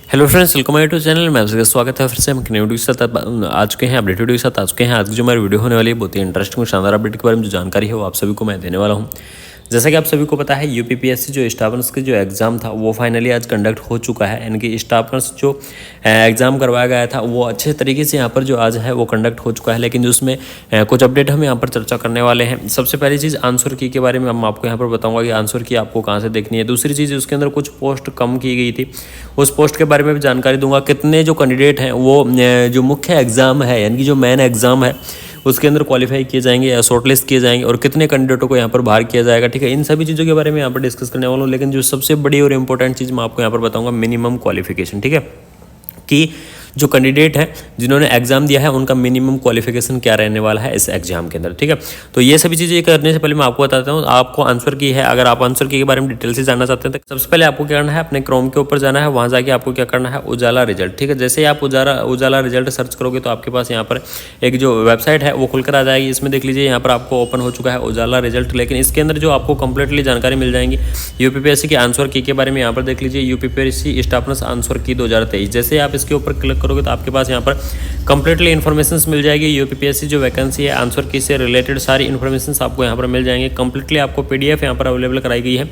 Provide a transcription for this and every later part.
Hello friends, welcome my YouTube channel में आपका स्वागत है। फिर से हम एक नई वीडियो के साथ आ चुके हैं, अपडेट वीडियो के साथ आ चुके हैं। आज की जो हमारी वीडियो होने वाली है बहुत ही इंटरेस्टिंग और शानदार अपडेट के बारे में जो जानकारी है वो आप सभी को मैं देने वाला हूं। जैसा कि आप सभी को पता है, यूपीपीएससी जो स्टाफ नर्स की जो एग्ज़ाम था वो फाइनली आज कंडक्ट हो चुका है। यानी कि स्टाफ नर्स जो एग्ज़ाम करवाया गया था वो अच्छे तरीके से यहाँ पर जो आज है वो कंडक्ट हो चुका है। लेकिन जो उसमें कुछ अपडेट हम यहाँ पर चर्चा करने वाले हैं। सबसे पहली चीज़ आंसर की के बारे में हम आपको यहाँ पर बताऊँगा कि आंसर की आपको कहाँ से देखनी है। दूसरी चीज़ उसके अंदर कुछ पोस्ट कम की गई थी, उस पोस्ट के बारे में भी जानकारी दूंगा। कितने जो कैंडिडेट हैं वो जो मुख्य एग्ज़ाम है यानी कि जो मेन एग्ज़ाम है उसके अंदर क्वालिफाई किए जाएंगे या शॉर्टलिस्ट किए जाएंगे और कितने कैंडिडेटों को यहाँ पर बाहर किया जाएगा। ठीक है, इन सभी चीज़ों के बारे में यहाँ पर डिस्कस करने वाला हूँ। लेकिन जो सबसे बड़ी और इंपॉर्टेंट चीज़ मैं आपको यहाँ पर बताऊँगा, मिनिमम क्वालिफिकेशन। ठीक है, कि जो कैंडिडेट हैं जिन्होंने एग्जाम दिया है उनका मिनिमम क्वालिफिकेशन क्या रहने वाला है इस एग्जाम के अंदर। ठीक है, तो ये सभी चीज़ें करने से पहले मैं आपको बताता हूँ आपको आंसर की है। अगर आप आंसर की के बारे में डिटेल से जानना चाहते हैं तो सबसे पहले आपको क्या करना है, अपने क्रोम के ऊपर जाना है। वहाँ जाके आपको क्या करना है, उजाला रिजल्ट। ठीक है, जैसे ही आप उजाला रिजल्ट सर्च करोगे तो आपके पास यहाँ पर एक जो वेबसाइट है वो खुलकर आ जाएगी। इसमें देख लीजिए यहाँ पर आपको ओपन हो चुका है उजाला रिजल्ट। लेकिन इसके अंदर जो आपको कंप्लीटली जानकारी मिल जाएंगी यूपीपीएससी के आंसर की के बारे में। यहाँ पर देख लीजिए यूपीपीएससी स्टाफ नर्स आंसर की 2023। जैसे आप इसके ऊपर क्लिक करोगे तो आपके पास यहाँ पर कंप्लीटली इन्फॉर्मेशन मिल जाएगी। यूपीपीएससी जो वैकेंसी है आंसर की से रिलेटेड सारी इन्फॉर्मेशन आपको यहाँ पर मिल जाएंगे। कंप्लीटली आपको पीडीएफ यहाँ पर अवेलेबल कराई गई है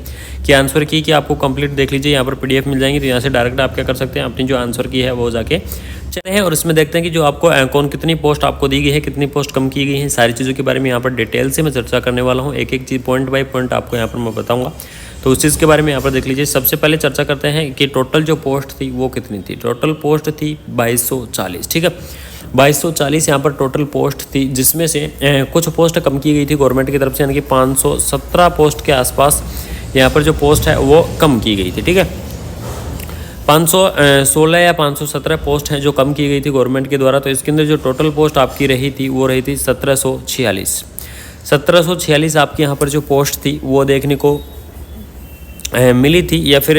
कि आंसर की कि आपको कंप्लीट देख लीजिए यहाँ पर पीडीएफ मिल जाएंगी। तो यहाँ से डायरेक्ट आप क्या कर सकते हैं, अपनी जो आंसर की है वो जाके चले हैं और इसमें देखते हैं कि जो आपको कौन कितनी पोस्ट आपको दी गई है, कितनी पोस्ट कम की गई है। सारी चीज़ों के बारे में यहाँ पर डिटेल से मैं चर्चा करने वाला हूँ। एक एक चीज़ पॉइंट बाय पॉइंट आपको यहाँ पर मैं बताऊँगा। तो उस चीज़ के बारे में यहाँ पर देख लीजिए। सबसे पहले चर्चा करते हैं कि टोटल जो पोस्ट थी वो कितनी थी। टोटल पोस्ट थी 2240। ठीक है, 2240 यहाँ पर टोटल पोस्ट थी, जिसमें से कुछ पोस्ट कम की गई थी गवर्नमेंट की तरफ से। यानी कि 517 पोस्ट के आसपास यहाँ पर जो पोस्ट है वो कम की गई थी। ठीक है, 516 या 517 पोस्ट हैं जो कम की गई थी गवर्नमेंट के द्वारा। तो इसके अंदर जो टोटल पोस्ट आपकी रही थी वो रही थी 1746 आपकी यहाँ पर जो पोस्ट थी वो देखने को मिली थी, या फिर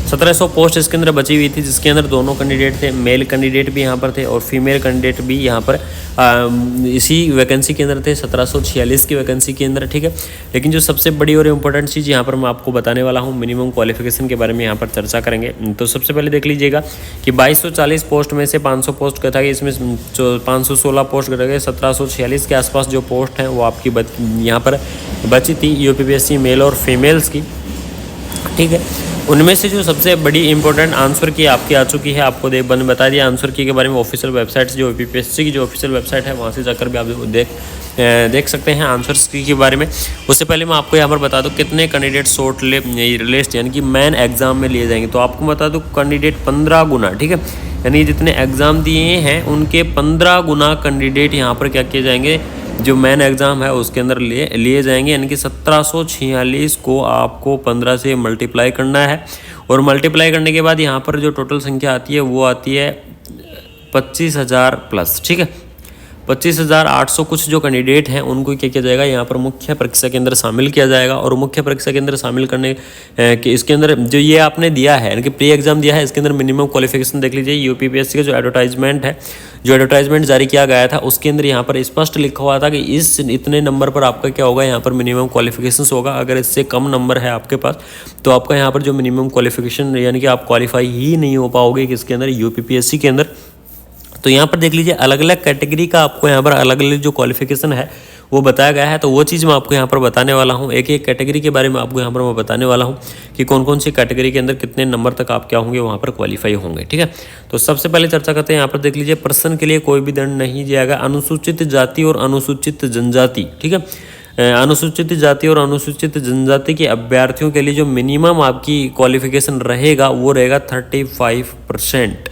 1700 पोस्ट इसके अंदर बची हुई थी, जिसके अंदर दोनों कैंडिडेट थे। मेल कैंडिडेट भी यहाँ पर थे और फीमेल कैंडिडेट भी यहाँ पर इसी वैकेंसी के अंदर थे, 1746 की वैकेंसी के अंदर। ठीक है, लेकिन जो सबसे बड़ी और इम्पोर्टेंट चीज़ यहाँ पर मैं आपको बताने वाला हूँ, मिनिमम क्वालिफिकेशन के बारे में यहाँ पर चर्चा करेंगे। तो सबसे पहले देख लीजिएगा कि 2240 पोस्ट में से 500 पोस्ट का था, इसमें 516 पोस्ट घट गए। 1746 के आसपास जो पोस्ट हैं वो आपकी यहाँ पर बची थी यूपीपीएससी मेल और फीमेल्स की। ठीक है, उनमें से जो सबसे बड़ी इंपॉर्टेंट आंसर की आपकी आ चुकी है, आपको बता दिया आंसर की के बारे में। ऑफिशियल वेबसाइट जो यूपीपीएससी की जो ऑफिशियल वेबसाइट है वहाँ से जाकर भी आप देख सकते हैं आंसर्स की के बारे में। उससे पहले मैं आपको यहाँ पर बता दूँ कितने कैंडिडेट शॉर्ट लिस्ट यानी कि मेन एग्जाम में लिए जाएंगे। तो आपको बता दूँ कैंडिडेट 15 गुना। ठीक है, यानी जितने एग्ज़ाम दिए हैं उनके 15 गुना कैंडिडेट यहाँ पर क्या किए जाएंगे, जो मेन एग्ज़ाम है उसके अंदर लिए जाएंगे। यानी कि 1746 को आपको 15 से मल्टीप्लाई करना है और मल्टीप्लाई करने के बाद यहाँ पर जो टोटल संख्या आती है वो आती है 25,000 प्लस। ठीक है, 25,800 कुछ जो कैंडिडेट हैं उनको क्या किया जाएगा, यहाँ पर मुख्य परीक्षा के अंदर शामिल किया जाएगा। और मुख्य परीक्षा के अंदर शामिल करने के इसके अंदर जो ये आपने दिया है यानी कि प्री एग्जाम दिया है, इसके अंदर मिनिमम क्वालिफिकेशन देख लीजिए। यूपीपीएससी का जो एडवर्टाइजमेंट है, जो एडवर्टाइजमेंट जारी किया गया था उसके अंदर यहाँ पर स्पष्ट लिखा हुआ था कि इस इतने नंबर पर आपका क्या होगा, यहाँ पर मिनिमम क्वालिफिकेशन होगा। अगर इससे कम नंबर है आपके पास तो आपका यहाँ पर जो मिनिमम क्वालिफिकेशन यानी कि आप क्वालिफाई ही नहीं हो पाओगे किसके अंदर, यूपीपीएससी के अंदर। तो यहाँ पर देख लीजिए अलग अलग कैटेगरी का आपको यहाँ पर अलग अलग जो क्वालिफिकेशन है वो बताया गया है। तो वो चीज़ मैं आपको यहाँ पर बताने वाला हूँ। एक एक कैटेगरी के बारे में आपको यहाँ पर मैं बताने वाला हूँ कि कौन कौन सी कैटेगरी के अंदर कितने नंबर तक आप क्या होंगे वहाँ पर क्वालिफाई होंगे। ठीक है, तो सबसे पहले चर्चा करते हैं। यहाँ पर देख लीजिए पर्सन के लिए कोई भी दंड नहीं दिया गया। अनुसूचित जाति और अनुसूचित जनजाति। ठीक है, अनुसूचित जाति और अनुसूचित जनजाति के अभ्यर्थियों के लिए जो मिनिमम आपकी क्वालिफिकेशन रहेगा वो रहेगा 35%।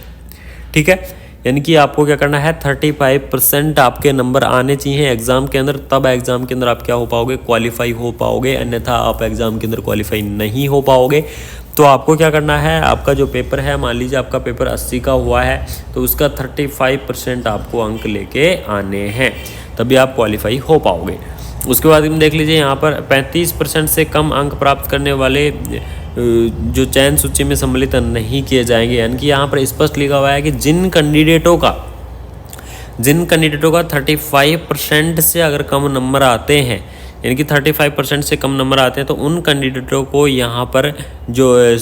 ठीक है, यानी कि आपको क्या करना है, 35% आपके नंबर आने चाहिए एग्ज़ाम के अंदर, तब एग्ज़ाम के अंदर आप क्या हो पाओगे, क्वालिफाई हो पाओगे। अन्यथा आप एग्ज़ाम के अंदर क्वालिफाई नहीं हो पाओगे। तो आपको क्या करना है, आपका जो पेपर है, मान लीजिए आपका पेपर 80 का हुआ है तो उसका 35% आपको अंक लेके आने हैं, तभी आप क्वालिफाई हो पाओगे। उसके बाद हम देख लीजिए यहाँ पर 35% से कम अंक प्राप्त करने वाले जो चयन सूची में सम्मिलित नहीं किए जाएंगे। यानी कि यहाँ पर स्पष्ट लिखा हुआ है कि जिन कैंडिडेटों का 35% से अगर कम नंबर आते हैं यानी कि 35% से कम नंबर आते हैं तो उन कैंडिडेटों को यहाँ पर जो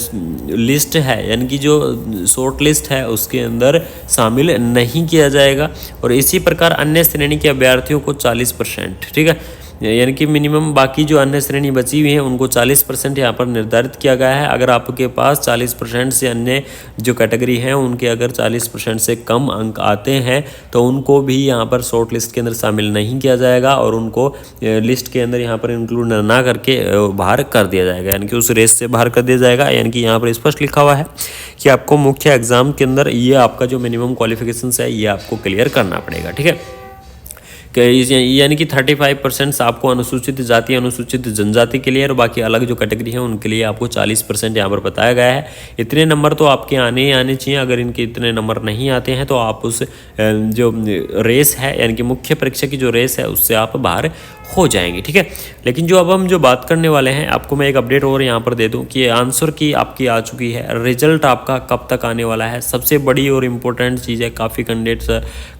लिस्ट है यानी कि जो शॉर्ट लिस्ट है उसके अंदर शामिल नहीं किया जाएगा। और इसी प्रकार अन्य श्रेणी के अभ्यर्थियों को 40%, ठीक है, यानी कि मिनिमम बाकी जो अन्य श्रेणी बची हुई हैं उनको 40% यहाँ पर निर्धारित किया गया है। अगर आपके पास 40% से अन्य जो कैटेगरी हैं उनके अगर 40% से कम अंक आते हैं तो उनको भी यहाँ पर शॉर्ट लिस्ट के अंदर शामिल नहीं किया जाएगा और उनको लिस्ट के अंदर यहाँ पर इंक्लूड ना करके बाहर कर दिया जाएगा, यानी कि उस रेस से बाहर कर दिया जाएगा। यानी कि यहाँ पर स्पष्ट लिखा हुआ है कि आपको मुख्य एग्जाम के अंदर ये आपका जो मिनिमम क्वालिफिकेशंस है ये आपको क्लियर करना पड़ेगा, ठीक है। यानी कि 35% आपको अनुसूचित जाति अनुसूचित जनजाति के लिए और बाकी अलग जो कैटेगरी है उनके लिए आपको 40% यहाँ पर बताया गया है। इतने नंबर तो आपके आने ही आने चाहिए। अगर इनके इतने नंबर नहीं आते हैं तो आप उस जो रेस है यानी कि मुख्य परीक्षा की जो रेस है उससे आप बाहर हो जाएंगे, ठीक है। लेकिन जो अब हम जो बात करने वाले हैं, आपको मैं एक अपडेट और यहाँ पर दे दूँ कि आंसर की आपकी आ चुकी है, रिजल्ट आपका कब तक आने वाला है। सबसे बड़ी और इम्पोर्टेंट चीज़ है, काफ़ी कैंडिडेट्स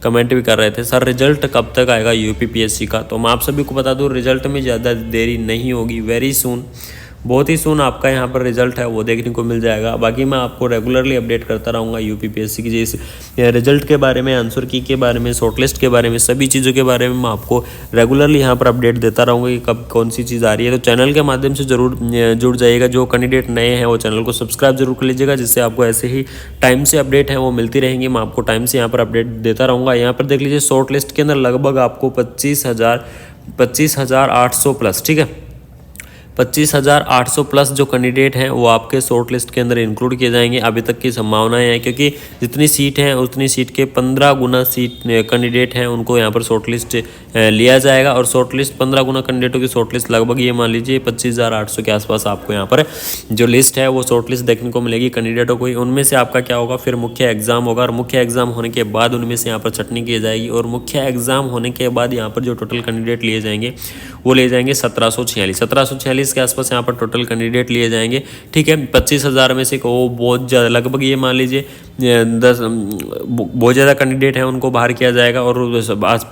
कमेंट भी कर रहे थे सर रिजल्ट कब तक आएगा यूपीपीएससी का। तो मैं आप सभी को बता दूँ रिजल्ट में ज़्यादा देरी नहीं होगी, वेरी सून, बहुत ही सून आपका यहाँ पर रिजल्ट है वो देखने को मिल जाएगा। बाकी मैं आपको रेगुलरली अपडेट करता रहूँगा यूपीपीएससी की जैसे रिजल्ट के बारे में, आंसर की के बारे में, शॉर्टलिस्ट के बारे में, सभी चीज़ों के बारे में मैं आपको रेगुलरली यहाँ पर अपडेट देता रहूँगा कि कब कौन सी चीज़ आ रही है। तो चैनल के माध्यम से ज़रूर जुड़ जाइएगा। जो कैंडिडेट नए हैं वो चैनल को सब्सक्राइब जरूर कर लीजिएगा, जिससे आपको ऐसे ही टाइम से अपडेट है वो मिलती रहेंगी। मैं आपको टाइम से यहाँ पर अपडेट देता रहूँगा। यहाँ पर देख लीजिए शॉर्ट लिस्ट के अंदर लगभग आपको 25,800 प्लस, ठीक है, 25,800 प्लस जो कैंडिडेट हैं वो आपके शॉर्ट लिस्ट के अंदर इंक्लूड किए जाएंगे। अभी तक की संभावनाएं हैं क्योंकि जितनी सीट हैं उतनी सीट के 15 गुना सीट कैंडिडेट हैं उनको यहाँ पर शॉर्ट लिस्ट लिया जाएगा। और शॉर्ट लिस्ट 15 गुना कैंडिडेटों की शॉर्ट लिस्ट लगभग ये मान लीजिए 25,800 के आसपास आपको यहाँ पर जो लिस्ट है वो शॉर्ट लिस्ट देखने को मिलेगी कैंडिडेटों को। उनमें से आपका क्या होगा, फिर मुख्य एग्जाम होगा और मुख्य एग्जाम होने के बाद उनमें से यहाँ पर छटनी की जाएगी। और मुख्य एग्जाम होने के बाद यहाँ पर जो टोटल कैंडिडेट लिए जाएंगे वो ले जाएंगे 1746 के आसपास यहाँ पर टोटल कैंडिडेट लिए जाएंगे, ठीक है। 25,000 में से वो बहुत ज़्यादा लगभग ये मान लीजिए 10 बहुत ज़्यादा कैंडिडेट हैं उनको बाहर किया जाएगा। और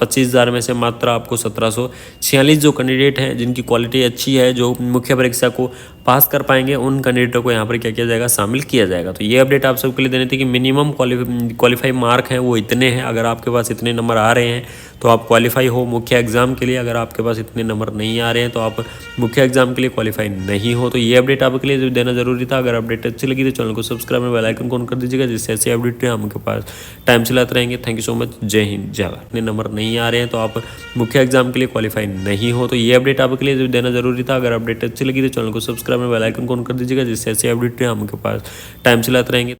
25,000 में से मात्र आपको 1746 जो कैंडिडेट हैं जिनकी क्वालिटी अच्छी है, जो मुख्य परीक्षा को पास कर पाएंगे, उन कैंडिडेटों को यहाँ पर क्या किया जाएगा, शामिल किया जाएगा। तो ये अपडेट आप सबके लिए देनी थी कि मिनिमम क्वालिफाई मार्क हैं वो इतने हैं। अगर आपके पास इतने नंबर आ रहे हैं तो आप क्वालिफाई हो मुख्य एग्जाम के लिए। अगर आपके पास इतने नंबर नहीं आ रहे हैं तो आप मुख्य एग्जाम के लिए क्वालिफाई नहीं हो। तो ये अपडेट आपके लिए देना जरूरी था। अगर अपडेट अच्छी लगी तो चैनल को सब्सक्राइब और बेल आइकन ऑन कर दीजिएगा, जिससे ऐसे अपडेट आपके पास टाइम से लाते रहेंगे। थैंक यू सो मच, जय हिंद जय भारत। इतने नंबर नहीं आ रहे हैं तो आप मुख्य एग्जाम के लिए क्वालिफाई नहीं हो। तो ये अपडेट आपके लिए देना जरूरी था। अगर अपडेट अच्छी लगी तो चैनल को सब्सक्राइब और बेल आइकन ऑन कर दीजिएगा, जिससे ऐसे अपडेट आपके पास टाइम से लाते रहेंगे।